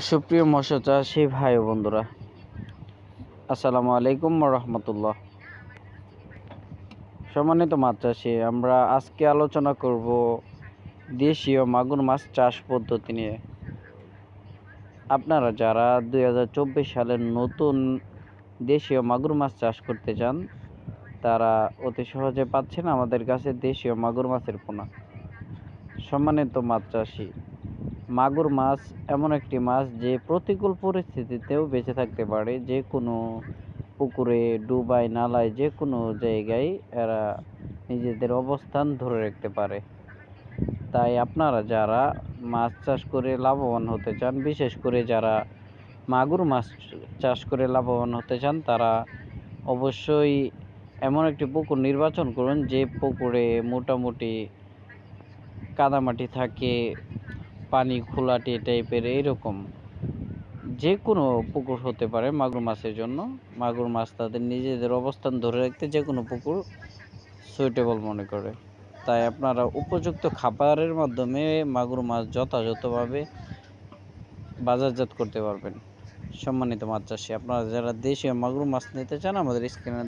সুপ্রিয় মৎস্য চাষী ভাই ও বন্ধুরা, আসসালামু আলাইকুম রহমতুল্লাহ। সম্মানিত মাছ চাষী, আমরা আজকে আলোচনা করব দেশীয় মাগুর মাছ চাষ পদ্ধতি নিয়ে। আপনারা যারা 2024 সালের নতুন দেশীয় মাগুর মাছ চাষ করতে চান, তারা অতি সহজে পাচ্ছেন আমাদের কাছে দেশীয় মাগুর মাছের পোনা। সম্মানিত মাছ চাষী, মাগুর মাছ এমন একটি মাছ যে প্রতিকূল পরিস্থিতিতেও বেঁচে থাকতে পারে। যে কোনো পুকুরে, ডুবায়, নালায়, যে কোনো জায়গায় এরা নিজেদের অবস্থান ধরে রাখতে পারে। তাই আপনারা যারা মাছ চাষ করে লাভবান হতে চান, বিশেষ করে যারা মাগুর মাছ চাষ করে লাভবান হতে চান, তারা অবশ্যই এমন একটি পুকুর নির্বাচন করুন যে পুকুরে মোটামুটি কাদামাটি থাকে, পানি খোলাটে টাইপের, এইরকম যে কোনো পুকুর হতে পারে মাগুর মাছের জন্য। মাগুর মাছ তাদের নিজেদের অবস্থান ধরে রাখতে যে কোনো পুকুর সুইটেবল মনে করে। তাই আপনারা উপযুক্ত খাবারের মাধ্যমে মাগুর মাছ যথাযথভাবে বাজারজাত করতে পারবেন। সম্মানিত মাছ চাষী, আপনারা যারা দেশীয় মাগুর মাছ নিতে চান, আমাদের স্ক্রিনে